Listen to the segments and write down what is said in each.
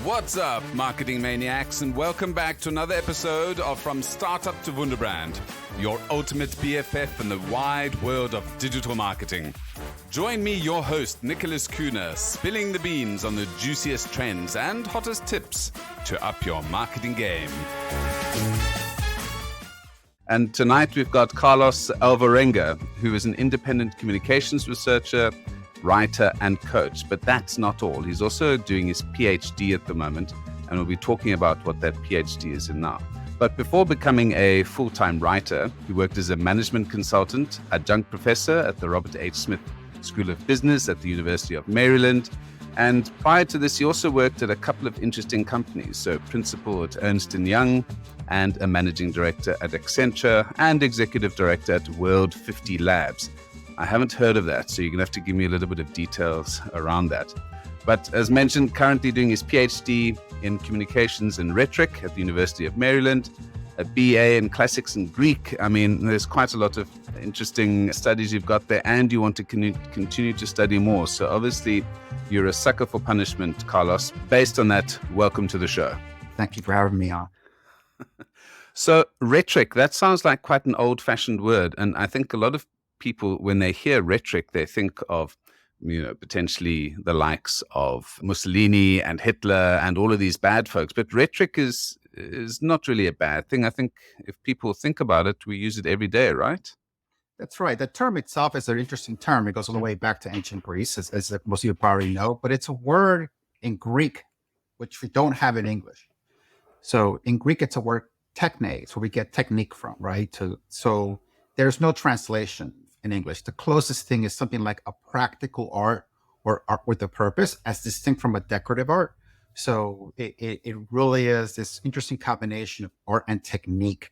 What's up, marketing maniacs, and welcome back to another episode of From Startup to Wunderbrand, your ultimate BFF in the wide world of digital marketing. Join me, your host, Nicholas Kuhner, spilling the beans on the juiciest trends and hottest tips to up your marketing game. And tonight we've got Carlos Alvarenga, who is an independent communications researcher, writer and coach. But that's not all. He's also doing his PhD at the moment, and we'll be talking about what that PhD is in now. But before becoming a full-time writer, he worked as a management consultant, adjunct professor at the Robert H. Smith School of Business at the University of Maryland. And prior to this, he also worked at a couple of interesting companies. So principal at Ernst & Young and a managing director at Accenture and executive director at World 50 Labs. I haven't heard of that, so you're going to have to give me a little bit of details around that. But as mentioned, currently doing his PhD in communications and rhetoric at the University of Maryland, a BA in classics and Greek. I mean, there's quite a lot of interesting studies you've got there, and you want to continue to study more. So obviously, you're a sucker for punishment, Carlos. Based on that, welcome to the show. Thank you for having me on. So rhetoric, that sounds like quite an old-fashioned word. And I think a lot of people, when they hear rhetoric, they think of, potentially the likes of Mussolini and Hitler and all of these bad folks. But rhetoric is not really a bad thing. I think if people think about it, we use it every day, right? That's right. The term itself is an interesting term. It goes all the way back to ancient Greece, as most of you probably know. But it's a word in Greek, which we don't have in English. So in Greek, it's a word techne. It's where we get technique from, right? So there's no translation in English. The closest thing is something like a practical art or art with a purpose, as distinct from a decorative art. So it really is this interesting combination of art and technique.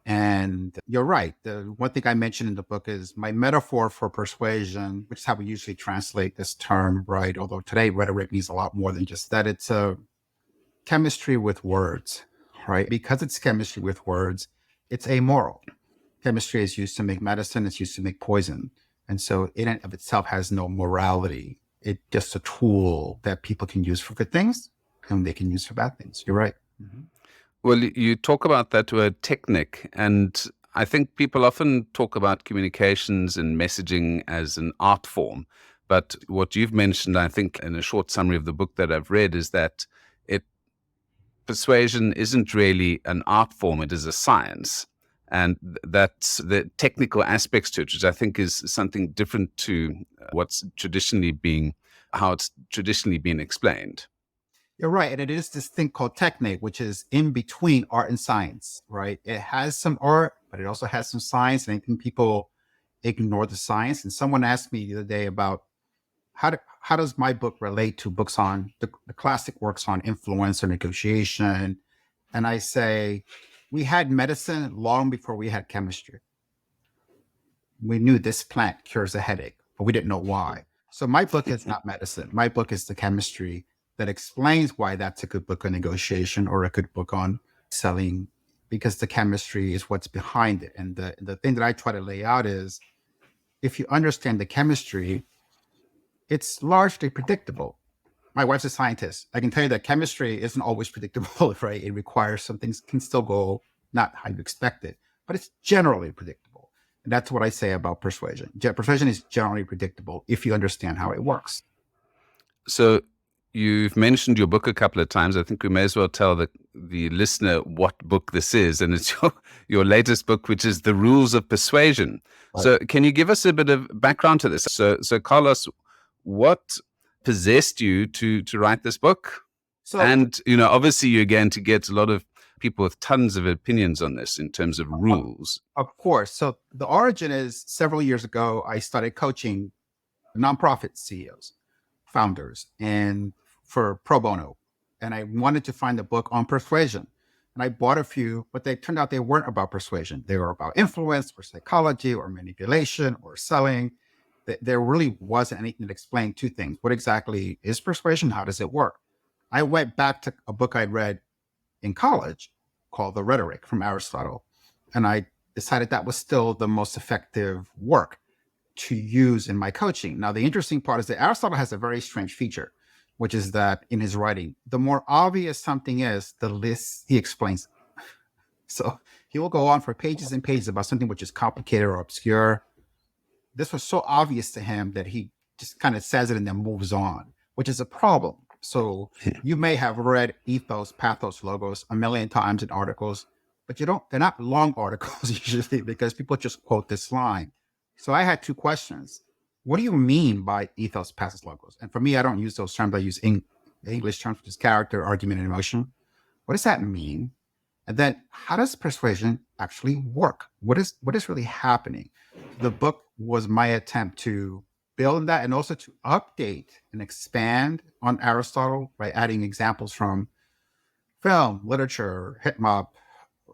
And you're right. The one thing I mentioned in the book is my metaphor for persuasion, which is how we usually translate this term, right? Although today rhetoric means a lot more than just that. It's a chemistry with words, right? Because it's chemistry with words, it's amoral. Chemistry is used to make medicine. It's used to make poison. And so in and of itself has no morality. It's just a tool that people can use for good things and they can use for bad things. You're right. Mm-hmm. Well, you talk about that word technique, and I think people often talk about communications and messaging as an art form. But what you've mentioned, I think, in a short summary of the book that I've read, is that persuasion isn't really an art form, it is a science. And that's the technical aspects to it, which I think is something different to how it's traditionally been explained. You're right. And it is this thing called technique, which is in between art and science, right? It has some art, but it also has some science. And I think people ignore the science. And someone asked me the other day about how does my book relate to books on the classic works on influence or negotiation? And I say, we had medicine long before we had chemistry. We knew this plant cures a headache, but we didn't know why. So my book is not medicine. My book is the chemistry that explains why that's a good book on negotiation or a good book on selling, because the chemistry is what's behind it. And the thing that I try to lay out is, if you understand the chemistry, it's largely predictable. My wife's a scientist. I can tell you that chemistry isn't always predictable, right? It requires some things can still go not how you expect it, but it's generally predictable. And that's what I say about persuasion. Persuasion is generally predictable if you understand how it works. So you've mentioned your book a couple of times. I think we may as well tell the listener what book this is. And it's your latest book, which is The Rules of Persuasion. Right. So can you give us a bit of background to this? So Carlos, what possessed you to write this book? And obviously you're going to get a lot of people with tons of opinions on this in terms of rules. Of course. So the origin is several years ago, I started coaching nonprofit CEOs, founders, and for pro bono. And I wanted to find a book on persuasion. And I bought a few, but they turned out they weren't about persuasion. They were about influence or psychology or manipulation or selling. There really wasn't anything that explained two things. What exactly is persuasion? How does it work? I went back to a book I'd read in college called The Rhetoric from Aristotle. And I decided that was still the most effective work to use in my coaching. Now, the interesting part is that Aristotle has a very strange feature. which is that in his writing, the more obvious something is, the less he explains. So he will go on for pages and pages about something which is complicated or obscure. This was so obvious to him that he just kind of says it and then moves on, which is a problem. So you may have read ethos, pathos, logos a million times in articles, but they're not long articles usually because people just quote this line. So I had two questions. What do you mean by ethos, pathos, logos? And for me, I don't use those terms. I use English terms, which is character, argument, and emotion. What does that mean? And then how does persuasion actually work? What is really happening? The book was my attempt to build that and also to update and expand on Aristotle by adding examples from film, literature, hip hop,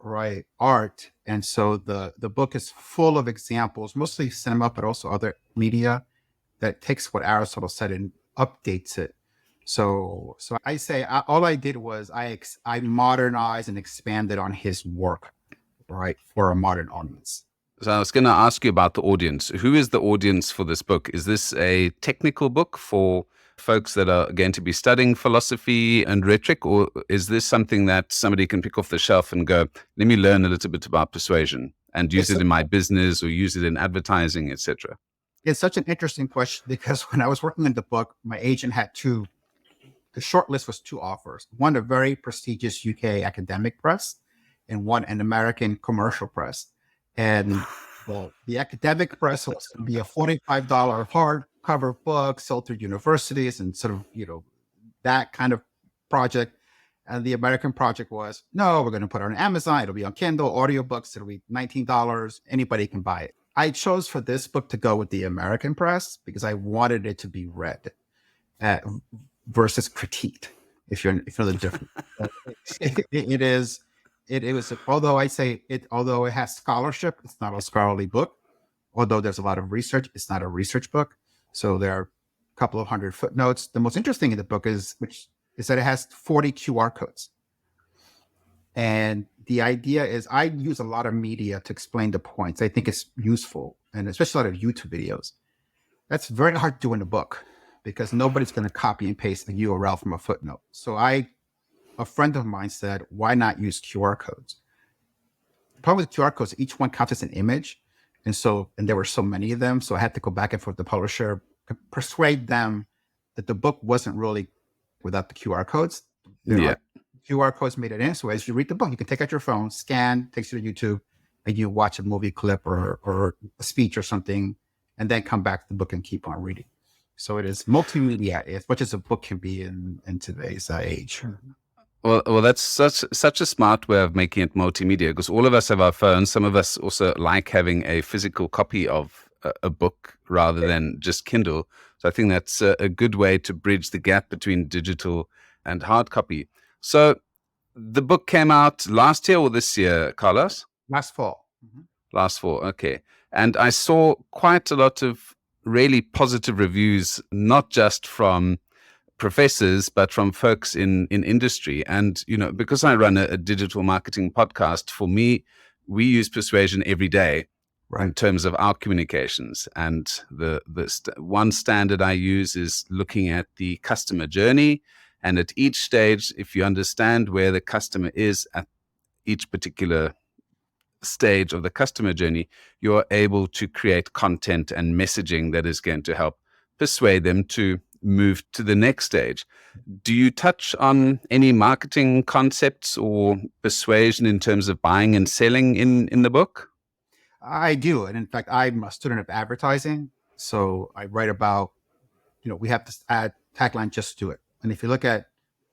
right, art. And so the book is full of examples, mostly cinema, but also other media that takes what Aristotle said and updates it. So I say all I did was I modernized and expanded on his work, right, for a modern audience. So I was going to ask you about the audience. Who is the audience for this book? Is this a technical book for folks that are going to be studying philosophy and rhetoric, or is this something that somebody can pick off the shelf and go, let me learn a little bit about persuasion and use it in my business or use it in advertising, etc.? It's such an interesting question because when I was working on the book, my agent had the short list was two offers. One, a very prestigious UK academic press, and one, an American commercial press. And the academic press was going to be a $45 hardcover book sold through universities and sort of, that kind of project. And the American project was, no, we're going to put it on Amazon. It'll be on Kindle, audiobooks. It'll be $19. Anybody can buy it. I chose for this book to go with the American press because I wanted it to be read versus critiqued. If you're the difference, it was, although it has scholarship, it's not a scholarly book. Although there's a lot of research, it's not a research book. So there are a couple of hundred footnotes. The most interesting in the book is that it has 40 QR codes. And the idea is I use a lot of media to explain the points. I think it's useful, and especially a lot of YouTube videos. That's very hard to do in a book because nobody's going to copy and paste a URL from a footnote. So a friend of mine said, why not use QR codes? The problem with QR codes, each one counts as an image. And there were so many of them. So I had to go back and forth with the publisher, persuade them that the book wasn't really without the QR codes. QR codes made it in. So as you read the book, you can take out your phone, scan, takes you to YouTube, and you watch a movie clip or a speech or something, and then come back to the book and keep on reading. So it is multimedia as much as a book can be in today's age. Well, that's such a smart way of making it multimedia, because all of us have our phones. Some of us also like having a physical copy of a book rather than just Kindle. So I think that's a good way to bridge the gap between digital and hard copy. So the book came out last year or this year, Carlos? Last fall. Mm-hmm. Last fall, okay. And I saw quite a lot of really positive reviews, not just from professors, but from folks in industry. And, because I run a digital marketing podcast, for me, we use persuasion every day in terms of our communications. And the one standard I use is looking at the customer journey. And at each stage, if you understand where the customer is at each particular stage of the customer journey, you're able to create content and messaging that is going to help persuade them to move to the next stage. Do you touch on any marketing concepts or persuasion in terms of buying and selling in the book? I do. And in fact, I'm a student of advertising. So I write about, we have this ad tagline, just do it. And if you look at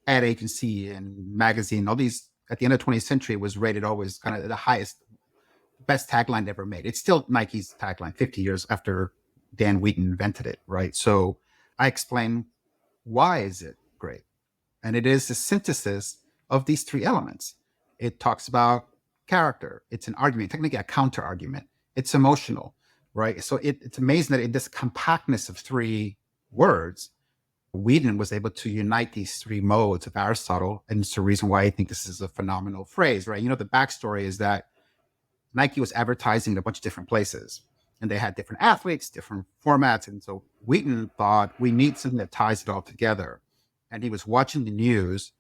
ad agency and magazine, all these at the end of the 20th century, it was rated always kind of the highest, best tagline ever made. It's still Nike's tagline 50 years after Dan Wheaton invented it, right? So I explain why is it great. And it is the synthesis of these three elements. It talks about character. It's an argument, technically a counter argument. It's emotional, right? So it's amazing that in this compactness of three words, Whedon was able to unite these three modes of Aristotle. And it's the reason why I think this is a phenomenal phrase, right? The backstory is that Nike was advertising in a bunch of different places and they had different athletes, different formats. And so Wheaton thought we need something that ties it all together. and he was watching the news,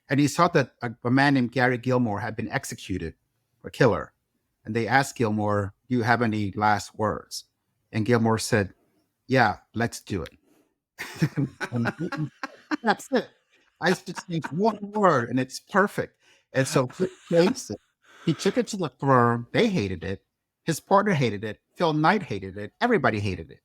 and he saw that a man named Gary Gilmore had been executed, a killer. And they asked Gilmore, "Do you have any last words?" And Gilmore said, "Yeah, let's do it." And that's it. I just need one word and it's perfect. And so he changed it. He took it to the firm. They hated it. His partner hated it. Phil Knight hated it. Everybody hated it.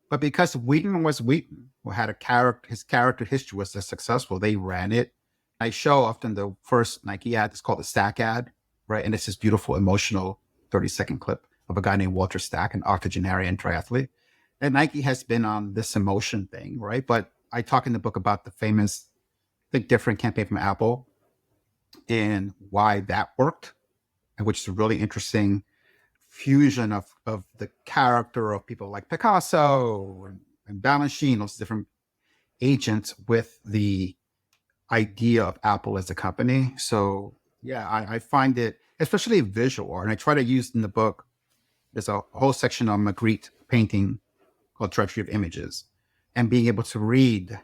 But because Wheaton was Wheaton, who had a character, his character history was so successful, they ran it. I show often the first Nike ad, it's called the Stack ad, right? And it's this beautiful, emotional 30-second clip of a guy named Walter Stack, an octogenarian triathlete. And Nike has been on this emotion thing, right? But I talk in the book about the famous Think Different campaign from Apple and why that worked, and which is a really interesting fusion of the character of people like Picasso and Balanchine, those different agents with the idea of Apple as a company. So yeah, I find it especially visual, and I try to use in the book. There's a whole section on Magritte painting called Treasury of Images, and being able to read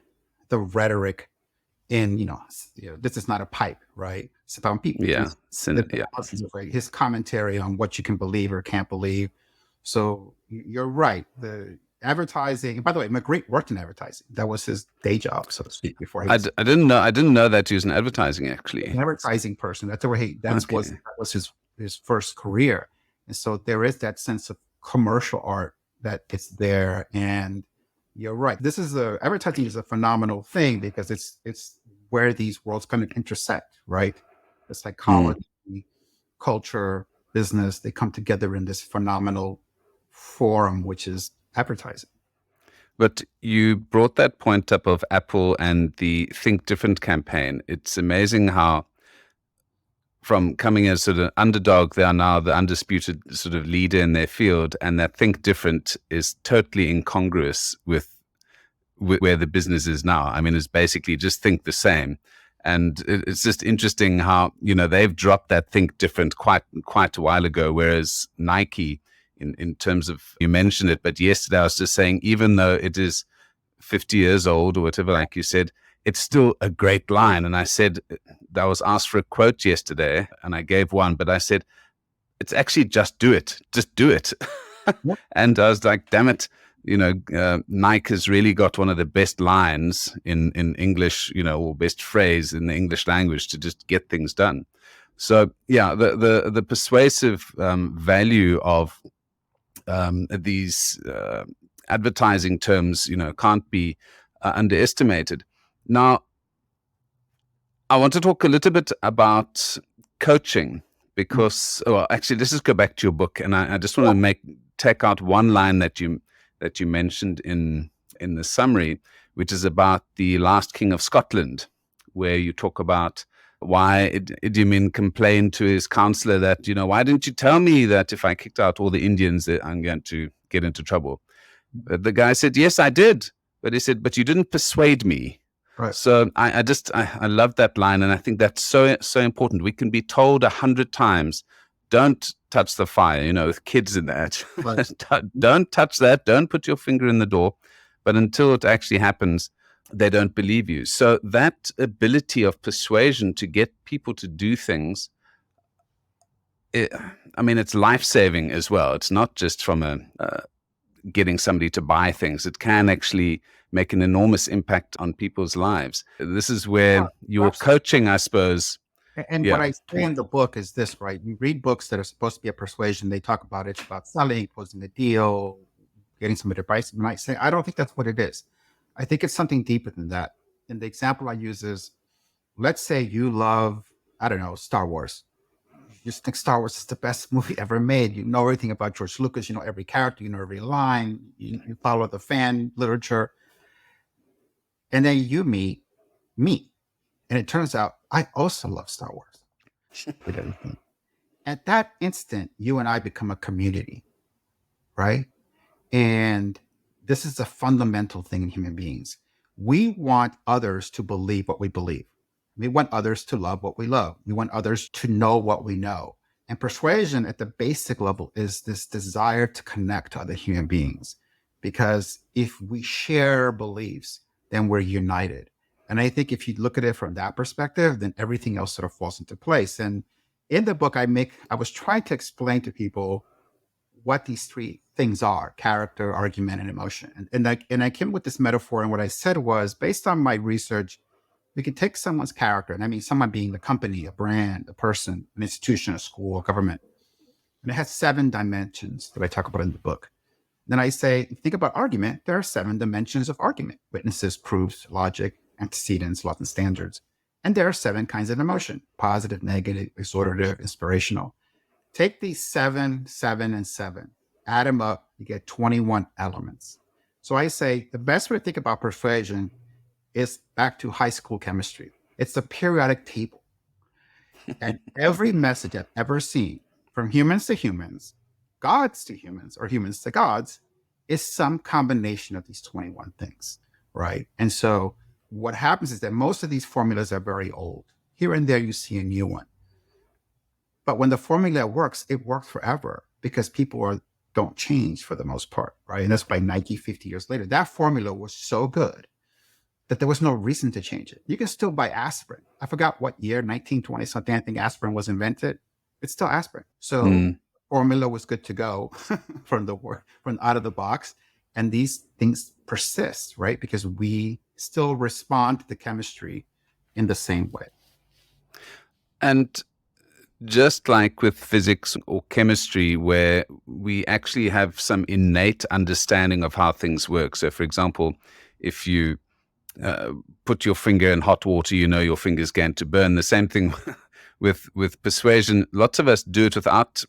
the rhetoric in, this is not a pipe, right? It's about people. Yeah. His commentary on what you can believe or can't believe. So you're right. The advertising, by the way, Magritte worked in advertising. That was his day job, so to speak, before he was I didn't know that he was in advertising, actually. an advertising person. That was his first career. And so there is that sense of commercial art that it's there. And you're right. Advertising is a phenomenal thing because it's where these worlds kind of intersect, right? The psychology, culture, business, they come together in this phenomenal forum, which is advertising. But you brought that point up of Apple and the Think Different campaign. It's amazing how from coming as sort of underdog, they are now the undisputed sort of leader in their field, and that Think Different is totally incongruous with where the business is now. I mean, it's basically just think the same. And it's just interesting how, they've dropped that Think Different quite a while ago, whereas Nike, in terms of, you mentioned it, but yesterday I was just saying, even though it is 50 years old or whatever, like you said, it's still a great line. And I said, I was asked for a quote yesterday and I gave one, but I said, it's actually just do it. Just do it. And I was like, damn it. Nike has really got one of the best lines in English, or best phrase in the English language to just get things done. So yeah, the persuasive value of these advertising terms, can't be underestimated. Now, I want to talk a little bit about coaching because, well, actually, let's just go back to your book, and I just want to take out one line that you mentioned in the summary, which is about the last king of Scotland, where you talk about why Idi Amin complained to his counselor that, why didn't you tell me that if I kicked out all the Indians that I'm going to get into trouble? But the guy said, yes, I did. But he said, but you didn't persuade me. Right. So I love that line. And I think that's so important. We can be told 100 times, don't touch the fire, with kids in that. Right. Don't touch that. Don't put your finger in the door. But until it actually happens, they don't believe you. So that ability of persuasion to get people to do things, it's life-saving as well. It's not just from getting somebody to buy things. It can actually make an enormous impact on people's lives. This is where your coaching, I suppose. And what I say in the book is this, right? You read books that are supposed to be a persuasion. They talk about it's about selling, closing a deal, getting some advice. You might say, I don't think that's what it is. I think it's something deeper than that. And the example I use is, let's say you love, I don't know, Star Wars. You just think Star Wars is the best movie ever made. You know everything about George Lucas. You know every character. You know every line. You follow the fan literature. And then you meet me. And it turns out I also love Star Wars. At that instant, you and I become a community, right? And this is a fundamental thing in human beings. We want others to believe what we believe. We want others to love what we love. We want others to know what we know. And persuasion at the basic level is this desire to connect to other human beings. Because if we share beliefs, then we're united. And I think if you look at it from that perspective, then everything else sort of falls into place. And in the book, I was trying to explain to people what these three things are: character, argument, and emotion. And I came with this metaphor. And what I said was, based on my research, we can take someone's character, and I mean someone being the company, a brand, a person, an institution, a school, a government. And it has 7 dimensions that I talk about in the book. Then I say, think about argument. There are 7 dimensions of argument: witnesses, proofs, logic, antecedents, laws, and standards. And there are 7 kinds of emotion: positive, negative, exhortative, inspirational. Take these 7, 7, and 7, add them up, you get 21 elements. So I say the best way to think about persuasion is back to high school chemistry. It's a periodic table. And every message I've ever seen, from humans to humans, gods to humans, or humans to gods, is some combination of these 21 things, right? And so what happens is that most of these formulas are very old. Here and there, you see a new one. But when the formula works, it works forever because people don't change for the most part, right? And that's why Nike 50 years later, that formula was so good that there was no reason to change it. You can still buy aspirin. I forgot what year, 1920 something, I think aspirin was invented. It's still aspirin. So formula was good to go from out of the box. And these things persist, right? Because we still respond to the chemistry in the same way. And just like with physics or chemistry, where we actually have some innate understanding of how things work. So, for example, if you put your finger in hot water, you know your finger's going to burn. The same thing with persuasion. Lots of us do it without,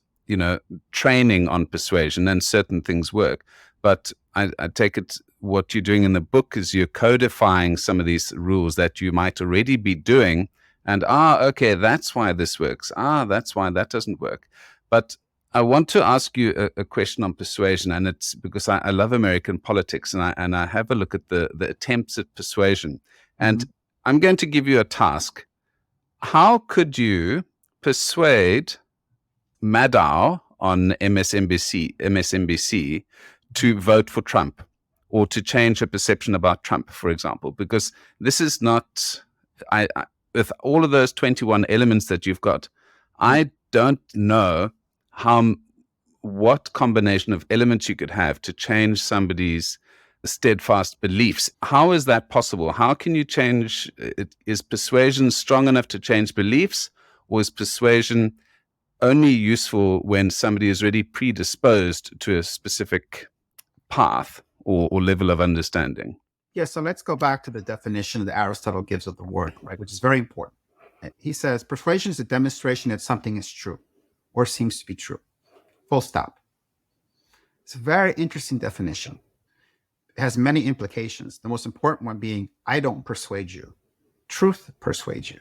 training on persuasion, and certain things work. But I take it what you're doing in the book is you're codifying some of these rules that you might already be doing. And, okay, that's why this works. That's why that doesn't work. But I want to ask you a question on persuasion, and it's because I love American politics, and I have a look at the attempts at persuasion. And I'm going to give you a task. How could you persuade Maddow on MSNBC to vote for Trump, or to change her perception about Trump, for example? Because this is not... with all of those 21 elements that you've got, I don't know what combination of elements you could have to change somebody's steadfast beliefs. How is that possible? How can you change it? Is persuasion strong enough to change beliefs, or is persuasion only useful when somebody is already predisposed to a specific path or level of understanding? Yeah, so let's go back to the definition that Aristotle gives of the word, right, which is very important. He says, persuasion is a demonstration that something is true or seems to be true. Full stop. It's a very interesting definition. It has many implications. The most important one being, I don't persuade you. Truth persuades you,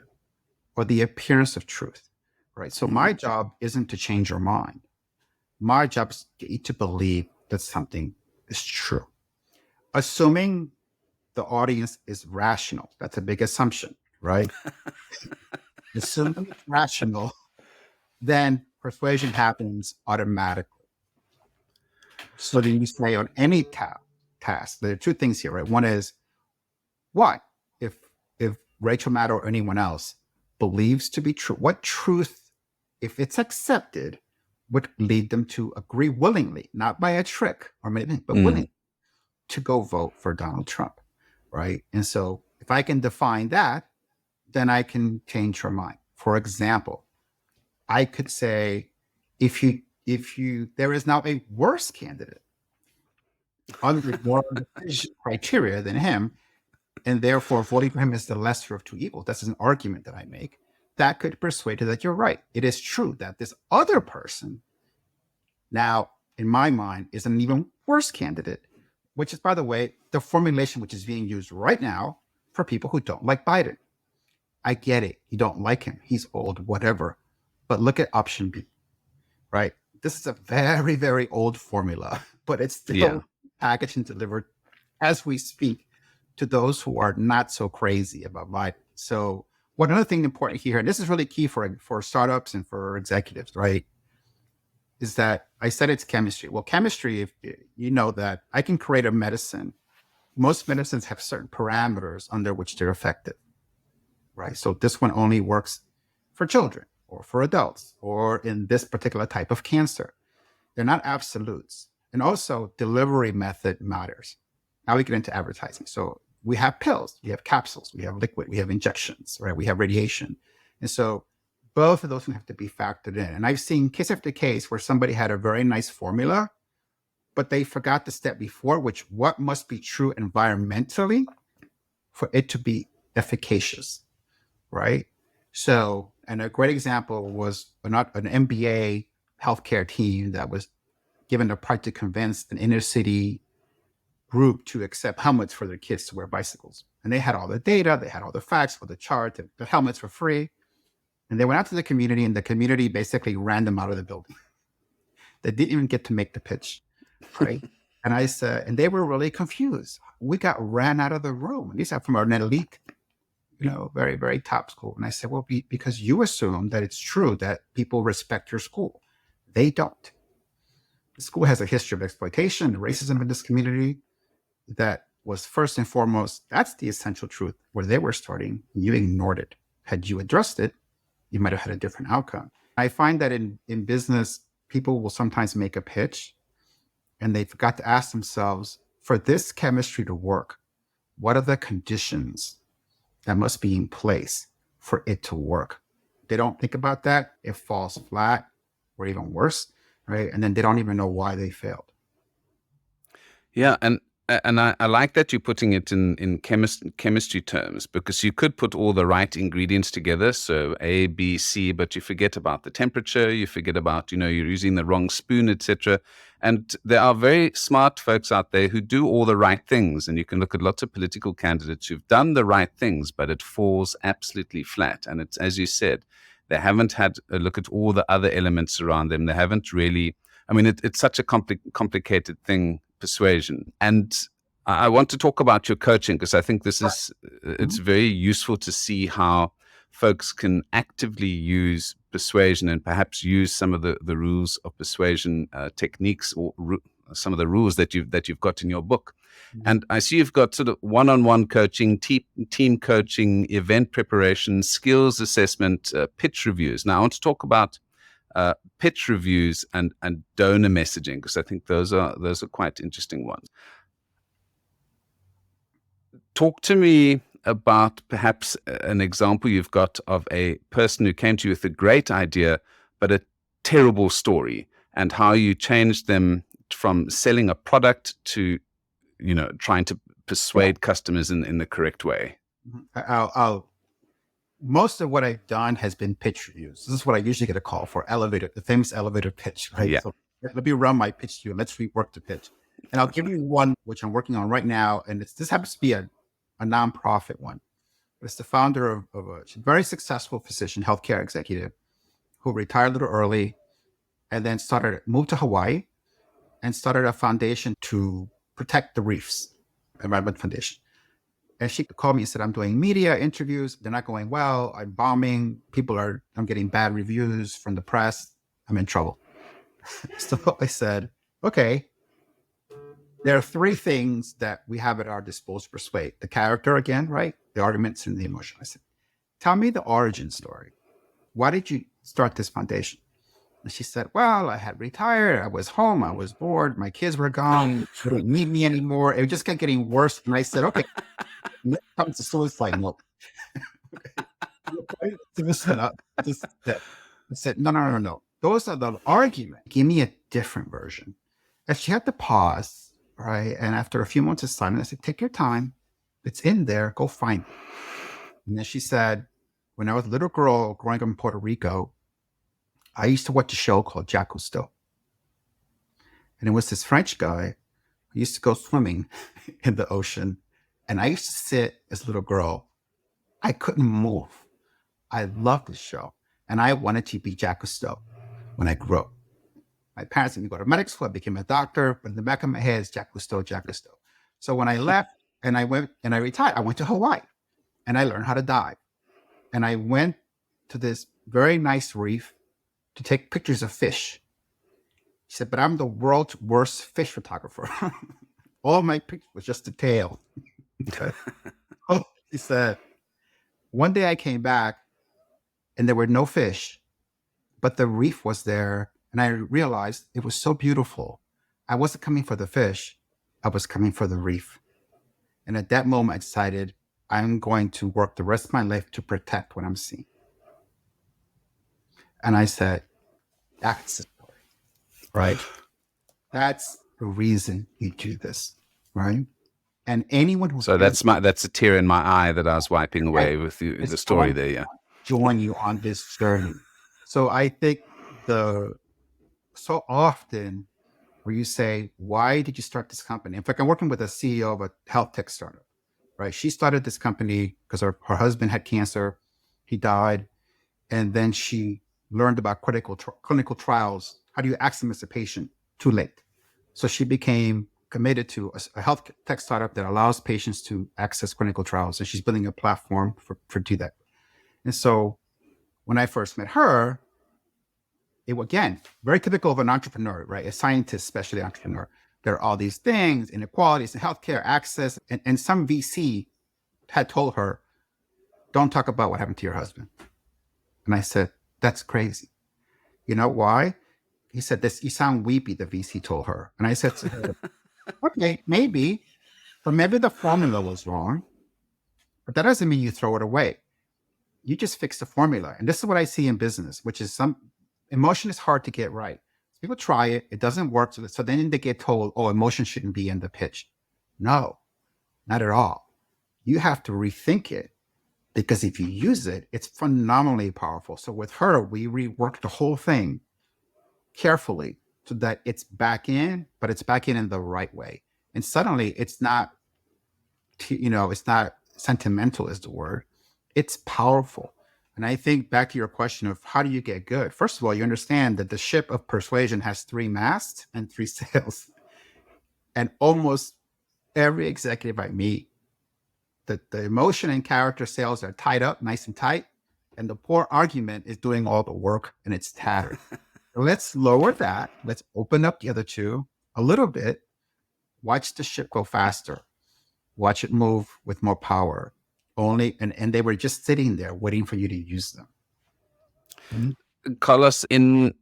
or the appearance of truth, right? So my job isn't to change your mind. My job is to get you to believe that something is true. Assuming the audience is rational. That's a big assumption, right? Assuming it's rational, then persuasion happens automatically. So then you say on any task, there are 2 things here, right? One is, what if Rachel Maddow or anyone else believes to be true? What truth, if it's accepted, would lead them to agree willingly, not by a trick or maybe, but willingly, to go vote for Donald Trump? Right. And so if I can define that, then I can change your mind. For example, I could say, if there is now a worse candidate under more criteria than him, and therefore voting for him is the lesser of 2 evils. That's an argument that I make. That could persuade you that you're right. It is true that this other person now, in my mind, is an even worse candidate, which is, by the way, the formulation which is being used right now for people who don't like Biden. I get it. You don't like him. He's old, whatever. But look at option B, right? This is a very, very old formula, but it's still packaged and delivered as we speak to those who are not so crazy about Biden. So one other thing important here, and this is really key for startups and for executives, right, is that I said it's chemistry. Well, chemistry, if you know that I can create a medicine most medicines have certain parameters under which they're effective, right? So this one only works for children or for adults or in this particular type of cancer. They're not absolutes. And also, delivery method matters. Now we get into advertising. So we have pills, we have capsules, we have liquid, we have injections, right? We have radiation. And so both of those have to be factored in. And I've seen case after case where somebody had a very nice formula, but they forgot the step before, which what must be true environmentally for it to be efficacious, right? So, and a great example was not an MBA healthcare team that was given the part to convince an inner city group to accept helmets for their kids to wear bicycles. And they had all the data, they had all the facts for the chart, the helmets were free. And they went out to the community, and the community basically ran them out of the building. They didn't even get to make the pitch, right? And I said, and they were really confused. We got ran out of the room. And these are from an elite, very, very top school. And I said, well, because you assume that it's true that people respect your school. They don't. The school has a history of exploitation, racism in this community. That was first and foremost, that's the essential truth where they were starting. You ignored it. Had you addressed it, you might have had a different outcome. I find that in business, people will sometimes make a pitch and they forgot to ask themselves, for this chemistry to work, what are the conditions that must be in place for it to work? They don't think about that. It falls flat or even worse, right? And then they don't even know why they failed. Yeah, and I like that you're putting it in chemistry terms, because you could put all the right ingredients together, so A, B, C, but you forget about the temperature, you forget about, you're using the wrong spoon, etc. And there are very smart folks out there who do all the right things, and you can look at lots of political candidates who've done the right things, but it falls absolutely flat. And it's, as you said, they haven't had a look at all the other elements around them. They haven't really, it's such a complicated thing, persuasion. And I want to talk about your coaching, because I think this is, it's very useful to see how folks can actively use persuasion and perhaps use some of the rules of persuasion techniques, or some of the rules that you've got in your book. And I see you've got sort of one-on-one coaching, team coaching, event preparation, skills assessment, pitch reviews. Now I want to talk about pitch reviews and donor messaging, because I think those are quite interesting ones. Talk to me about perhaps an example you've got of a person who came to you with a great idea but a terrible story, and how you changed them from selling a product to trying to persuade customers in the correct way. Most of what I've done has been pitch reviews. This is what I usually get a call for, the famous elevator pitch, right? Yeah. So let me run my pitch to you and let's rework the pitch. And I'll give you one which I'm working on right now. And this happens to be a nonprofit one. It's the founder of a very successful physician, healthcare executive, who retired a little early and then moved to Hawaii and started a foundation to protect the reefs, Environment Foundation. And she called me and said, I'm doing media interviews. They're not going well. I'm bombing. I'm getting bad reviews from the press. I'm in trouble. So I said, okay, there are three things that we have at our disposal to persuade. The character again, right? The arguments and the emotion. I said, tell me the origin story. Why did you start this foundation? And she said, well, I had retired. I was home. I was bored. My kids were gone. They didn't need me anymore. It just kept getting worse. And I said, okay, let's come to suicide note. I said, no. Those are the arguments. Give me a different version. And she had to pause, right? And after a few months of silence, I said, take your time. It's in there. Go find it. And then she said, when I was a little girl growing up in Puerto Rico, I used to watch a show called Jacques Cousteau. And it was this French guy who used to go swimming in the ocean. And I used to sit as a little girl. I couldn't move. I loved this show. And I wanted to be Jacques Cousteau when I grew up. My parents made me go to medical school. I became a doctor. But in the back of my head is Jacques Cousteau. So when I left and I retired, I went to Hawaii and I learned how to dive. And I went to this very nice reef to take pictures of fish. She said, but I'm the world's worst fish photographer. All my pictures was just the tail. Okay. Oh, he said, one day I came back and there were no fish, but the reef was there. And I realized it was so beautiful. I wasn't coming for the fish. I was coming for the reef. And at that moment, I decided I'm going to work the rest of my life to protect what I'm seeing. And I said, that's the story, right? That's the reason you do this, right? And anyone who So that's a tear in my eye that I was wiping away with you, the story there. Yeah. Join you on this journey. So I think so often where you say, why did you start this company? In fact, I'm working with a CEO of a health tech startup, right? She started this company because her husband had cancer. He died. And then she learned about clinical trials. How do you ask them as a patient? Too late. So she became committed to a health tech startup that allows patients to access clinical trials. And she's building a platform for do that. And so when I first met her, it again, very typical of an entrepreneur, right? A scientist, especially entrepreneur. There are all these things, inequalities in healthcare access. And some VC had told her, don't talk about what happened to your husband. And I said, that's crazy. You know why? He said, you sound weepy, the VC told her. And I said to her, okay, maybe, but maybe the formula was wrong. But that doesn't mean you throw it away. You just fix the formula. And this is what I see in business, which is emotion is hard to get right. People try it, it doesn't work. So then they get told, oh, emotion shouldn't be in the pitch. No, not at all. You have to rethink it. Because if you use it, it's phenomenally powerful. So with her, we reworked the whole thing carefully so that it's back in, but it's back in the right way. And suddenly it's not, it's not sentimental is the word. It's powerful. And I think back to your question of how do you get good? First of all, you understand that the ship of persuasion has 3 masts and 3 sails. And almost every executive I meet, the emotion and character sails are tied up nice and tight, and the poor argument is doing all the work and it's tattered. So let's lower that. Let's open up the other 2 a little bit. Watch the ship go faster. Watch it move with more power. And they were just sitting there waiting for you to use them. Mm-hmm. Carlos, in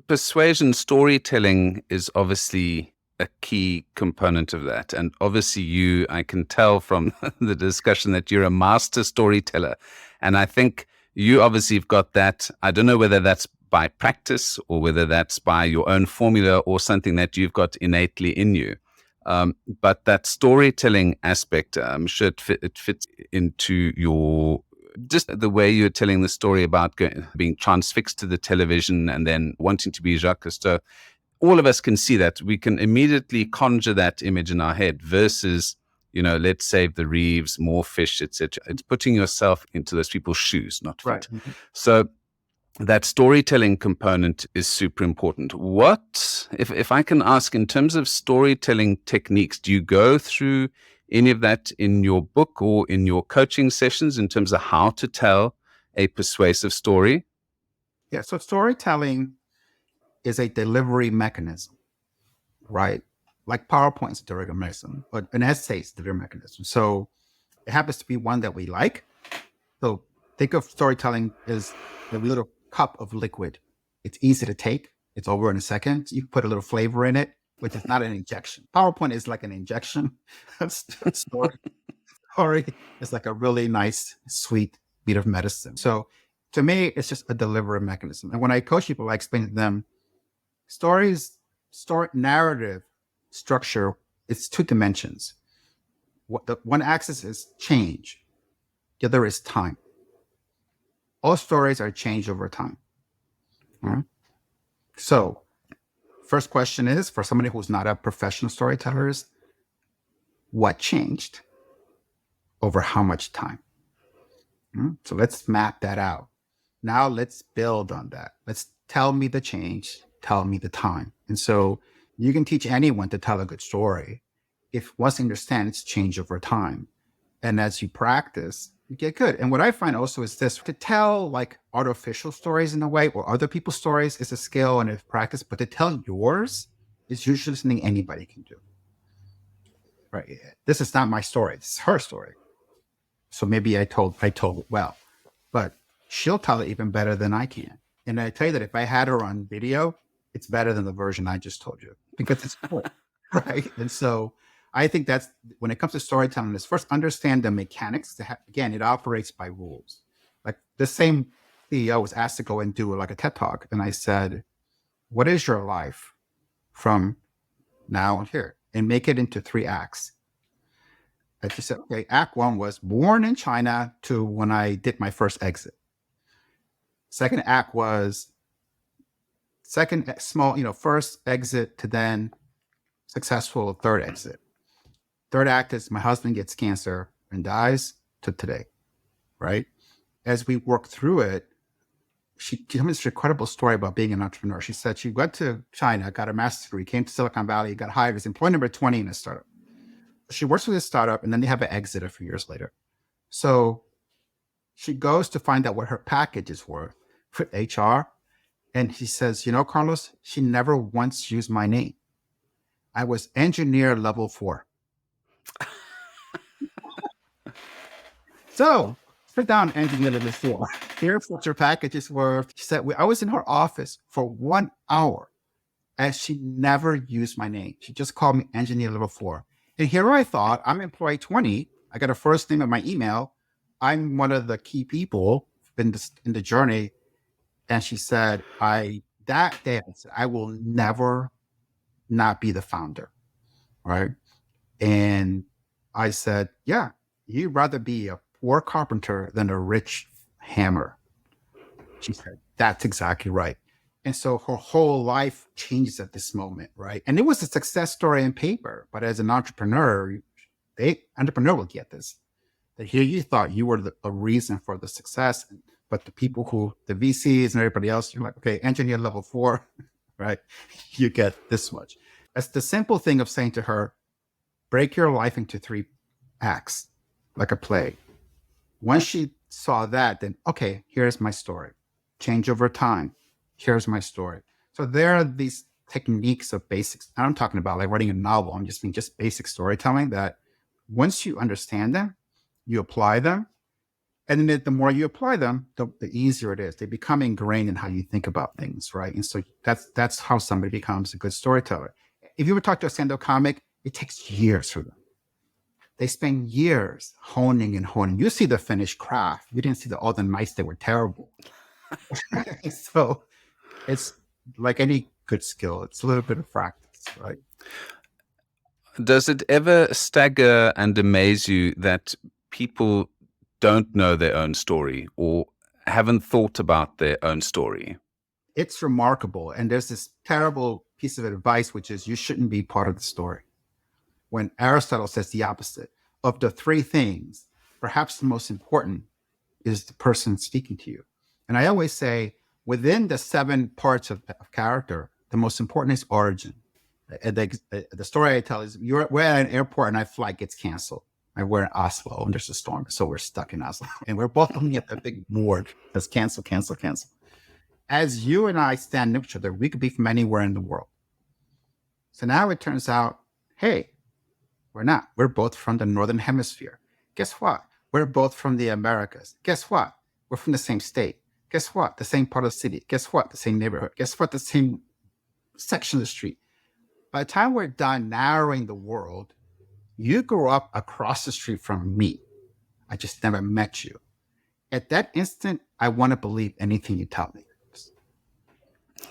persuasion, storytelling is obviously a key component of that. And obviously I can tell from the discussion that you're a master storyteller. And I think you obviously have got that. I don't know whether that's by practice or whether that's by your own formula or something that you've got innately in you. But that storytelling aspect, it fits into your, just the way you're telling the story about being transfixed to the television and then wanting to be Jacques Cousteau. All of us can see that. We can immediately conjure that image in our head versus, let's save the reefs, more fish, etc. It's putting yourself into those people's shoes, not feet. Right. Mm-hmm. So that storytelling component is super important. What, if I can ask, in terms of storytelling techniques, do you go through any of that in your book or in your coaching sessions in terms of how to tell a persuasive story? Yeah. So storytelling is a delivery mechanism, right? Like PowerPoint's a delivery mechanism, but an essay is a delivery mechanism. So it happens to be one that we like. So think of storytelling as a little cup of liquid. It's easy to take. It's over in a second. You put a little flavor in it, which is not an injection. PowerPoint is like an injection. Story is like a really nice, sweet bit of medicine. So to me, it's just a delivery mechanism. And when I coach people, I explain to them, story narrative structure, it's 2 dimensions. The one axis is change. The other is time. All stories are changed over time. Right? So first question is, for somebody who's not a professional storyteller, is what changed over how much time? So let's map that out. Now let's build on that. Let's tell me the change, tell me the time. And so you can teach anyone to tell a good story if once you understand it's change over time. And as you practice, you get good. And what I find also is this, to tell like artificial stories in a way, or other people's stories, is a skill and a practice, but to tell yours is usually something anybody can do. right? This is not my story. This is her story. So maybe I told it well, but she'll tell it even better than I can. And I tell you that if I had her on video, it's better than the version I just told you because it's cool, right? And so I think that's when it comes to storytelling, is first understand the mechanics. Again, it operates by rules. Like the same CEO was asked to go and do like a TED talk, and I said, "What is your life from now and here?" And make it into 3 acts. And she said, "Okay, Act 1 was born in China to when I did my first exit. Second act was second small, first exit to then successful third exit. Third act is my husband gets cancer and dies to today, right?" As we work through it, she told me this incredible story about being an entrepreneur. She said she went to China, got a master's degree, came to Silicon Valley, got hired as employee number 20 in a startup. She works with this startup, and then they have an exit a few years later. So she goes to find out what her package is worth for HR. And she says, Carlos, she never once used my name. I was engineer level 4. So sit down, engineer level 4. Here's what your package is worth. She said, I was in her office for 1 hour and she never used my name. She just called me engineer level 4. And here I thought, I'm employee 20. I got a first name in my email. I'm one of the key people in the journey. And she said, that day, I said, I will never not be the founder, right? And I said, yeah, you'd rather be a poor carpenter than a rich hammer. She said, that's exactly right. And so her whole life changes at this moment, right? And it was a success story on paper, but as an entrepreneur, entrepreneur will get this. That here you thought you were a reason for the success, but the people the VCs and everybody else, you're like, okay, engineer level 4, right? You get this much. That's the simple thing of saying to her, break your life into 3 acts, like a play. Once she saw that, then, okay, here's my story. Change over time. Here's my story. So there are these techniques of basics. I'm talking about like writing a novel. I'm just mean just basic storytelling that once you understand them, you apply them. And then the more you apply them, the easier it is. They become ingrained in how you think about things, right? And so that's how somebody becomes a good storyteller. If you ever talk to a stand-up comic, it takes years for them. They spend years honing and honing. You see the finished craft. You didn't see all the nights they were terrible. So it's like any good skill. It's a little bit of practice, right? Does it ever stagger and amaze you that people don't know their own story or haven't thought about their own story? It's remarkable. And there's this terrible piece of advice, which is you shouldn't be part of the story. When Aristotle says the opposite. Of the 3 things, perhaps the most important is the person speaking to you. And I always say, within the 7 parts of character, the most important is origin. The story I tell is we're at an airport and our flight gets canceled. And we're in Oslo and there's a storm. So we're stuck in Oslo. And we're both looking at the big board that's cancel, cancel, cancel. As you and I stand next to each other, we could be from anywhere in the world. So now it turns out, hey, we're not. We're both from the Northern Hemisphere. Guess what? We're both from the Americas. Guess what? We're from the same state. Guess what? The same part of the city. Guess what? The same neighborhood. Guess what? The same section of the street. By the time we're done narrowing the world, you grew up across the street from me. I just never met you. At that instant, I want to believe anything you tell me.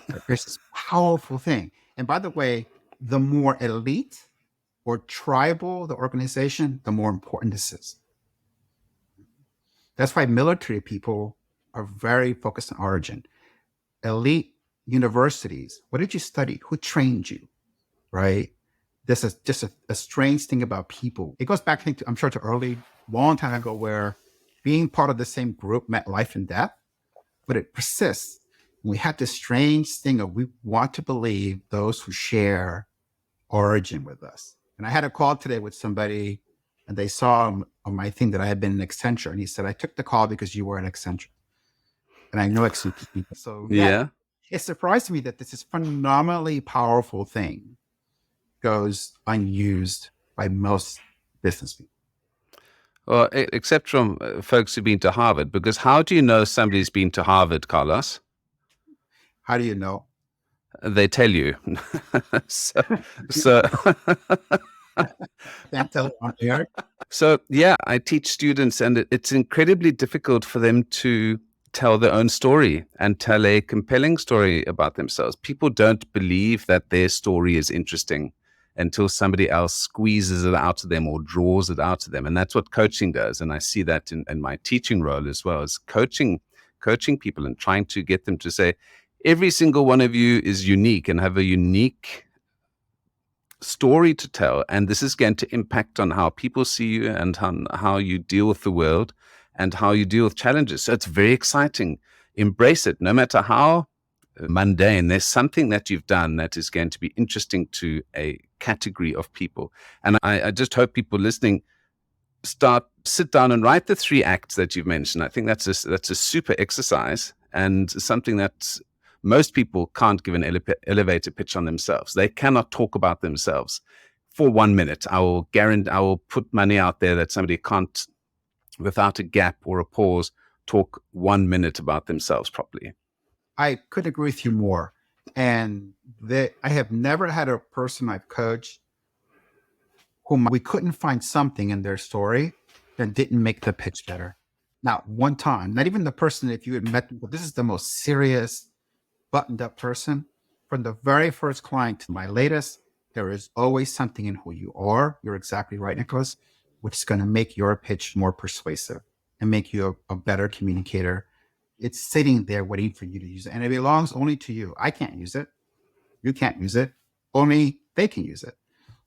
It's this powerful thing. And by the way, the more elite or tribal the organization, the more important this is. That's why military people are very focused on origin. Elite universities, what did you study? Who trained you, right? This is just a strange thing about people. It goes back, I'm sure, to early, long time ago, where being part of the same group meant life and death, but it persists. We have this strange thing of we want to believe those who share origin with us. And I had a call today with somebody, and they saw on my thing that I had been an Accenture, and he said, I took the call because you were an Accenture. And I know Accenture people. So Yeah. It surprised me that this is phenomenally powerful thing goes unused by most business people. Well, except from folks who've been to Harvard, because how do you know somebody's been to Harvard, Carlos? How do you know? They tell you. so, so, Can't tell on air. so yeah, I teach students, and it's incredibly difficult for them to tell their own story and tell a compelling story about themselves. People don't believe that their story is interesting until somebody else squeezes it out of them or draws it out of them. And that's what coaching does. And I see that in my teaching role as well, as coaching people and trying to get them to say, every single one of you is unique and have a unique story to tell. And this is going to impact on how people see you and how you deal with the world and how you deal with challenges. So it's very exciting. Embrace it. No matter how mundane, there's something that you've done that is going to be interesting to a category of people. And I just hope people listening sit down and write the 3 acts that you've mentioned. I think that's a super exercise and something that most people can't give an elevator pitch on themselves. They cannot talk about themselves for 1 minute. I will put money out there that somebody can't, without a gap or a pause, talk 1 minute about themselves properly. I couldn't agree with you more. And I have never had a person I've coached whom we couldn't find something in their story that didn't make the pitch better. Not one time, not even the person, if you had met them, but this is the most serious, buttoned up person. From the very first client to my latest, there is always something in who you are. You're exactly right, Nicholas, which is going to make your pitch more persuasive and make you a better communicator. It's sitting there waiting for you to use it. And it belongs only to you. I can't use it. You can't use it. Only they can use it.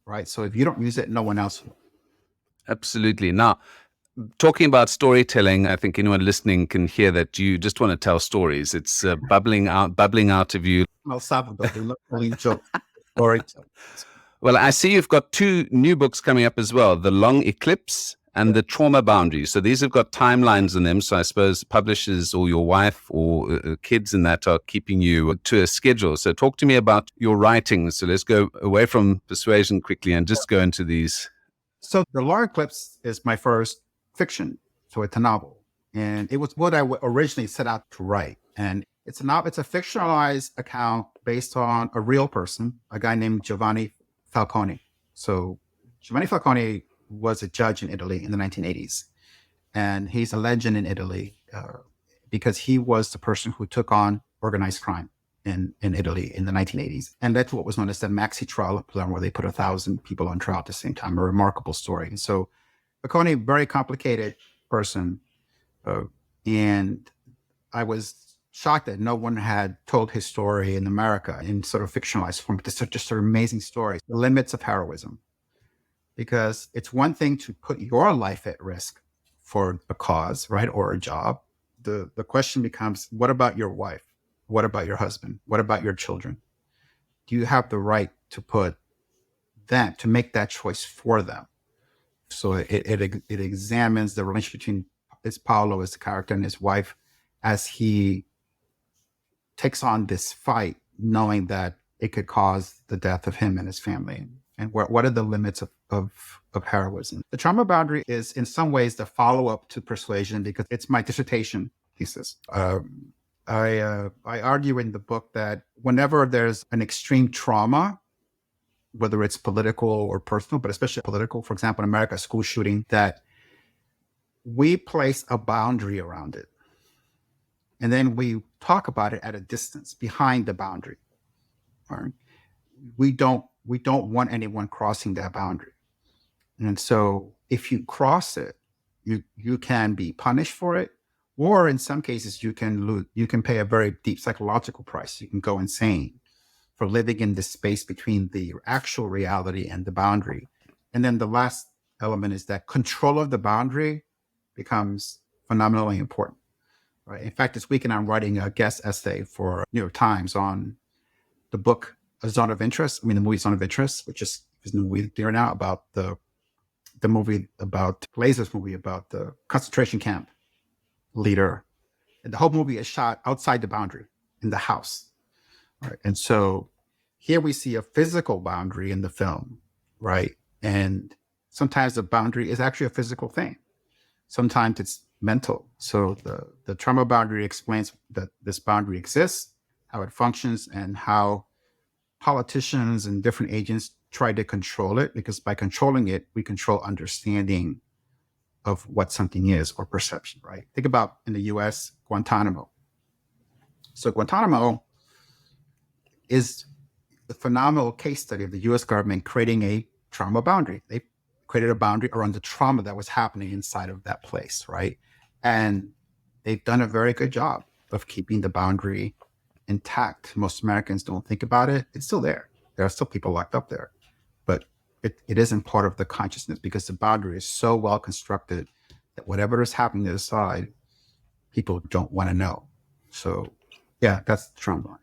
Right? So if you don't use it, no one else will. Absolutely. Now, talking about storytelling, I think anyone listening can hear that you just want to tell stories. It's bubbling out of you. I'll stop about the only joke. Storytelling. Well, I see you've got 2 new books coming up as well, The Long Eclipse and The Trauma Boundary. So these have got timelines in them. So I suppose publishers or your wife or kids in that are keeping you to a schedule. So talk to me about your writing. So let's go away from persuasion quickly and just go into these. So The Long Eclipse is my first fiction. So it's a novel. And it was what I originally set out to write. And it's a novel. It's a fictionalized account based on a real person, a guy named Giovanni Falcone. So Giovanni Falcone was a judge in Italy in the 1980s. And he's a legend in Italy because he was the person who took on organized crime in Italy in the 1980s. And that's what was known as the maxi trial, where they put 1,000 people on trial at the same time, a remarkable story. And so Falcone, very complicated person. And I was shocked that no one had told his story in America in sort of fictionalized form. It's just an amazing story. The limits of heroism. Because it's one thing to put your life at risk for a cause, right, or a job. The question becomes, what about your wife? What about your husband? What about your children? Do you have the right to put them, to make that choice for them? So it examines the relationship between Paolo as the character and his wife as he takes on this fight, knowing that it could cause the death of him and his family. And what are the limits of heroism? The Trauma Boundary is in some ways the follow-up to Persuasion because it's my dissertation thesis. I argue in the book that whenever there's an extreme trauma, whether it's political or personal, but especially political, for example, in America, school shooting, that we place a boundary around it. And then we talk about it at a distance behind the boundary. Right? We don't want anyone crossing that boundary. And so if you cross it, you can be punished for it, or in some cases you can pay a very deep psychological price. You can go insane for living in this space between the actual reality and the boundary. And then the last element is that control of the boundary becomes phenomenally important. Right? In fact, this weekend I'm writing a guest essay for New York Times on the book the movie Zone of Interest, which is a movie there now about the movie about Glazer's movie about the concentration camp leader. And the whole movie is shot outside the boundary in the house. Right? And so here we see a physical boundary in the film, right? And sometimes the boundary is actually a physical thing. Sometimes it's mental. So the trauma boundary explains that this boundary exists, how it functions, and how politicians and different agents try to control it, because by controlling it, we control understanding of what something is or perception, right? Think about in the US, Guantanamo. So Guantanamo is the phenomenal case study of the US government creating a trauma boundary. They created a boundary around the trauma that was happening inside of that place, right? And they've done a very good job of keeping the boundary intact. Most Americans don't think about it. It's still there. There are still people locked up there, but it isn't part of the consciousness because the boundary is so well constructed that whatever is happening to the side, people don't want to know. So yeah, that's the trauma.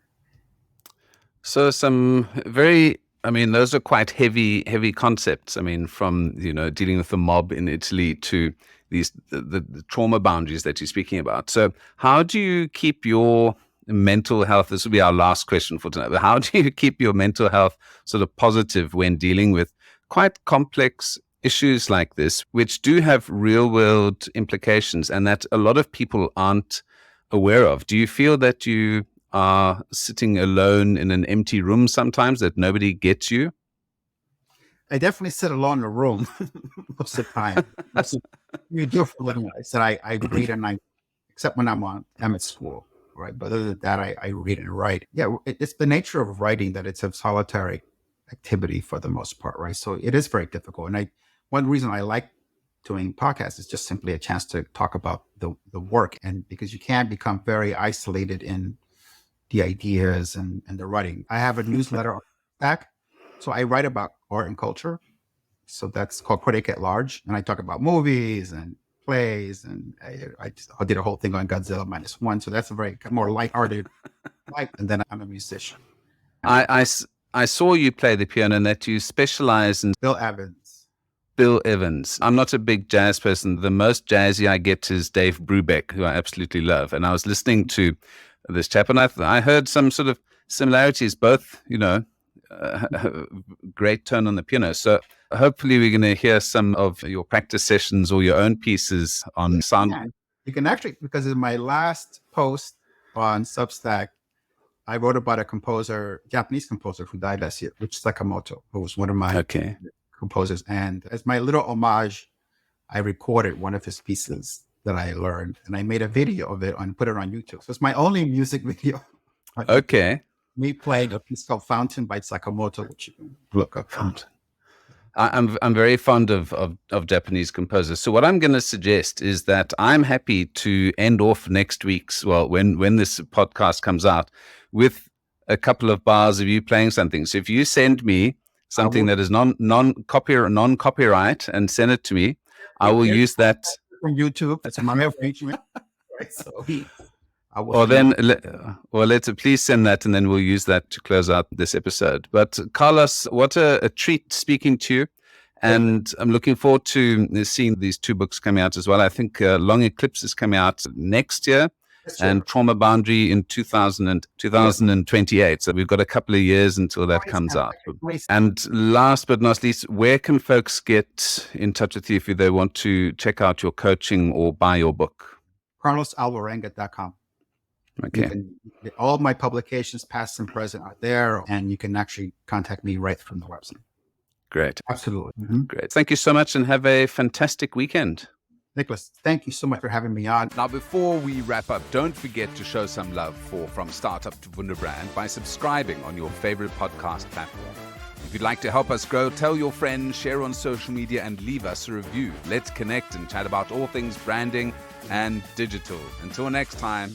So those are quite heavy concepts. I mean, from, dealing with the mob in Italy to the trauma boundaries that you're speaking about. So how do you keep your mental health? This will be our last question for tonight. But how do you keep your mental health sort of positive when dealing with quite complex issues like this, which do have real world implications and that a lot of people aren't aware of? Do you feel that you are sitting alone in an empty room sometimes, that nobody gets you? I definitely sit alone in a room most of the time. You do for a living. I said I read and except when I'm at school, right? But other than that, I read and write. Yeah, it's the nature of writing that it's a solitary activity for the most part, right? So it is very difficult. And one reason I like doing podcasts is just simply a chance to talk about the work, and because you can become very isolated in the ideas and the writing. I have a newsletter on Slack, so I write about art and culture. So that's called Critic at Large, and I talk about movies and plays, and I did a whole thing on Godzilla -1. So that's a very more lighthearted life. And then I'm a musician. I saw you play the piano and that you specialize in Bill Evans. Bill Evans. I'm not a big jazz person. The most jazzy I get is Dave Brubeck, who I absolutely love. And I was listening to this chap, and I heard some sort of similarities, both, great tone on the piano. So hopefully we're going to hear some of your practice sessions or your own pieces on sound. Yeah. You can actually, because in my last post on Substack, I wrote about a Japanese composer who died last year, Rich Sakamoto, who was one of my composers. And as my little homage, I recorded one of his pieces that I learned, and I made a video of it and put it on YouTube. So it's my only music video. Okay. Me playing a piece called Fountain by Sakamoto, which you can look up. Fountain. I'm very fond of Japanese composers. So what I'm going to suggest is that I'm happy to end off next week's, when this podcast comes out, with a couple of bars of you playing something. So if you send me something that is non-copyright and send it to me, I will use that from YouTube. That's my arrangement. Right. So let's please send that, and then we'll use that to close out this episode. But Carlos, what a treat speaking to you, and I'm looking forward to seeing these two books coming out as well. I think Long Eclipse is coming out next year, and Trauma Boundary in 2028. So we've got a couple of years until that comes out. And last but not least, where can folks get in touch with you if they want to check out your coaching or buy your book? CarlosAlvarenga.com. Okay. All of my publications, past and present, are there, and you can actually contact me right from the website. Great. Absolutely. Mm-hmm. Great. Thank you so much, and have a fantastic weekend. Nicholas, thank you so much for having me on. Now, before we wrap up, don't forget to show some love for From Startup to Wunderbrand by subscribing on your favorite podcast platform. If you'd like to help us grow, tell your friends, share on social media, and leave us a review. Let's connect and chat about all things branding and digital. Until next time.